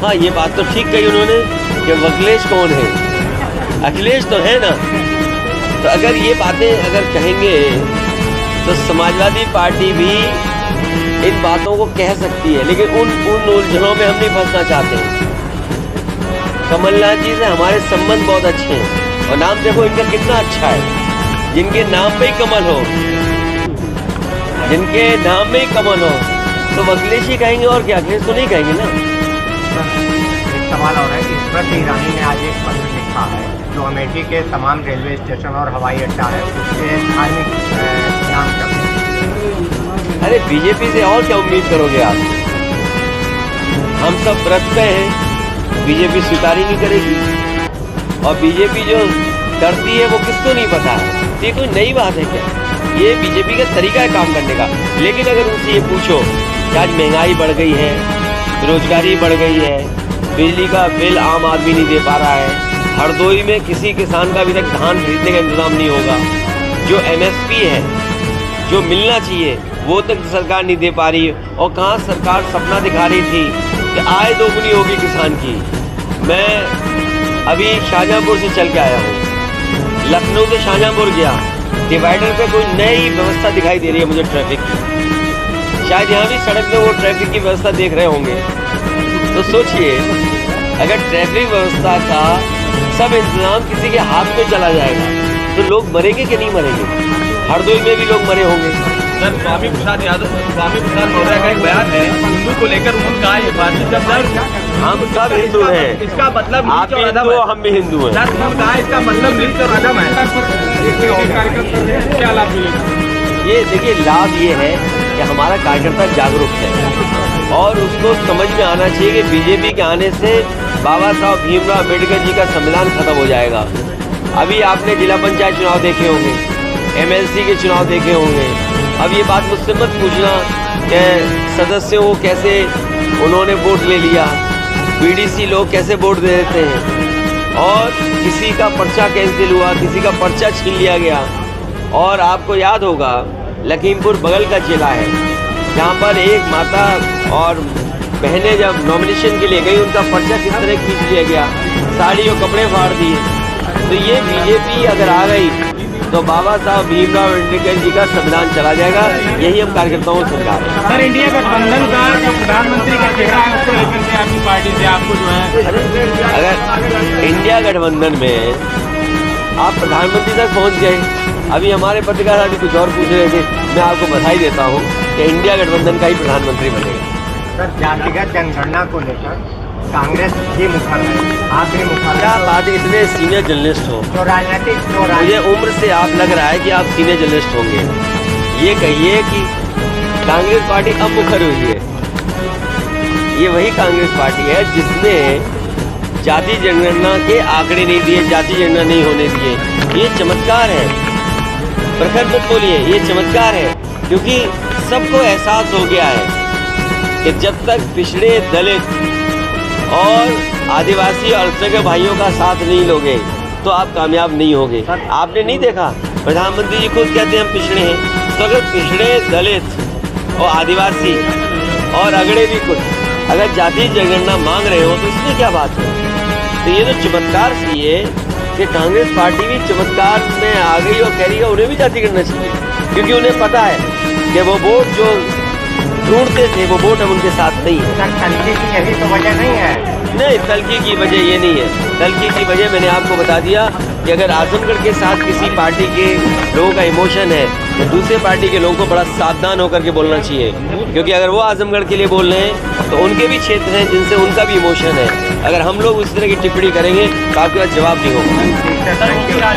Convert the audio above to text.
हाँ, ये बात तो ठीक कही उन्होंने कि अखिलेश कौन है। अखिलेश तो है ना। तो अगर ये बातें अगर कहेंगे तो समाजवादी पार्टी भी इन बातों को कह सकती है, लेकिन उन उलझनों में हम नहीं फंसना चाहते हैं। कमलनाथ जी से हमारे संबंध बहुत अच्छे हैं और नाम देखो इनका कितना अच्छा है। जिनके नाम पे ही कमल हो, जिनके नाम में ही कमल हो, तो अखिलेश ही कहेंगे और क्या, अखिलेश तो नहीं कहेंगे ना। एक सवाल और है कि स्मृति ईरानी ने आज एक पत्र लिखा है जो अमेठी के तमाम रेलवे स्टेशन और हवाई अड्डा है उसके धार्मिक नाम करते हैं। अरे बीजेपी से और क्या उम्मीद करोगे आप? हम सब व्रत पे हैं, बीजेपी स्वीकार ही नहीं करेगी। और बीजेपी जो करती है वो किसको नहीं पता है। तो ये कोई नई बात है क्या? ये बीजेपी का तरीका है काम करने का। लेकिन अगर उनसे ये पूछो कि आज महंगाई बढ़ गई है, बेरोजगारी बढ़ गई है, बिजली का बिल आम आदमी नहीं दे पा रहा है, हरदोई में किसी किसान का अभी तक धान खरीदने का इंतजाम नहीं होगा, जो MSP है जो मिलना चाहिए वो तक सरकार नहीं दे पा रही है। और कहाँ सरकार सपना दिखा रही थी कि आय दोगुनी होगी किसान की। मैं अभी शाहजहाँपुर से चल के आया हूँ, लखनऊ से शाहजहाँपुर गया, डिवाइडर पे कोई नई व्यवस्था दिखाई दे रही है मुझे ट्रैफिक की। शायद यहाँ भी सड़क में वो ट्रैफिक की व्यवस्था देख रहे होंगे। तो सोचिए अगर ट्रैफिक व्यवस्था का सब इंतजाम किसी के हाथ में चला जाएगा तो लोग मरेंगे कि नहीं मरेंगे? हरदोई में भी लोग मरे होंगे। सर, स्वामी प्रसाद मौर्य का एक बयान है हिंदू को लेकर, उन्होंने कहा ये भारतीय शब्द हम सब हिंदू हैं। इसका मतलब आप भी हिंदू हो, हम भी हिंदू हैं। सर, उन्होंने कहा इसका मतलब नीच और अधम है। क्या लाभ मिलेगा? ये देखिए, लाभ ये है कि हमारा कार्यकर्ता जागरूक है और उसको समझ में आना चाहिए कि बीजेपी के आने से बाबा साहब भीमराव अम्बेडकर जी का संविधान खत्म हो जाएगा। अभी आपने जिला पंचायत चुनाव देखे होंगे, MLC के चुनाव देखे होंगे। अब ये बात मुझसे मत पूछना कि सदस्यों को कैसे उन्होंने वोट ले लिया, BDC लोग कैसे वोट दे देते हैं और किसी का पर्चा कैंसिल हुआ, किसी का पर्चा छीन लिया गया। और आपको याद होगा लखीमपुर बगल का जिला है जहाँ पर एक माता और बहनें जब नॉमिनेशन के लिए गई उनका पर्चा किस तरह खींच लिया गया, साड़ी और कपड़े फाड़ दिए। तो ये बीजेपी अगर आ गई तो बाबा साहब भीमराव अम्बेडकर जी का संविधान चला जाएगा। यही हम कार्यकर्ताओं को समझा रहे हैं। सर, इंडिया गठबंधन का जो प्रधानमंत्री का चेहरा है उसको लेकर के आपकी पार्टी से आपको जो है, अगर इंडिया गठबंधन में आप प्रधानमंत्री तक पहुंच गए, अभी हमारे पत्रकार साथी कुछ और पूछ रहे थे, मैं आपको बधाई देता हूं कि इंडिया गठबंधन का ही प्रधानमंत्री बनेगा। सर, जातिगत जनगणना को लेकर कांग्रेस भी मुखर है, आप भी मुखर। क्या बात है, इतने सीनियर जर्नलिस्ट हो, तो राजनीतिक मुझे उम्र से आप लग रहा है कि आप सीनियर जर्नलिस्ट होंगे। ये कहिए कि कांग्रेस पार्टी अब मुखर हुई है। ये वही कांग्रेस पार्टी है जिसने जाति जनगणना के आंकड़े नहीं दिए, जाति जनगणना नहीं होने दिए। ये चमत्कार है, प्रखर मत बोलिए, ये चमत्कार है। क्योंकि सबको एहसास हो गया है कि जब तक पिछड़े, दलित और आदिवासी और अल्पसंख्यक भाइयों का साथ नहीं लोगे तो आप कामयाब नहीं होगे। आपने नहीं देखा, प्रधानमंत्री जी खुद कहते हैं हम पिछड़े हैं। तो अगर पिछड़े, दलित और आदिवासी और अगड़े भी कुछ अगर जाति जनगणना मांग रहे हो तो इसमें क्या बात है? तो ये तो चमत्कार सी है कि कांग्रेस पार्टी भी चमत्कार में आ गई और कह रही है उन्हें भी जाति करना चाहिए, क्योंकि उन्हें पता है कि वो वोट जो ढूंढते थे वो वोट अब उनके साथ नहीं है। तल्खी की यही तो वजह नहीं है। नहीं, तल्खी की वजह ये नहीं है। तल्खी की वजह मैंने आपको बता दिया कि अगर आजमगढ़ के साथ किसी पार्टी के लोगों का इमोशन है तो दूसरे पार्टी के लोगों को बड़ा सावधान होकर के बोलना चाहिए, क्योंकि अगर वो आजमगढ़ के लिए बोल रहे हैं तो उनके भी क्षेत्र हैं जिनसे उनका भी इमोशन है। अगर हम लोग उस तरह की टिप्पणी करेंगे तो आपके पास जवाब नहीं होगा।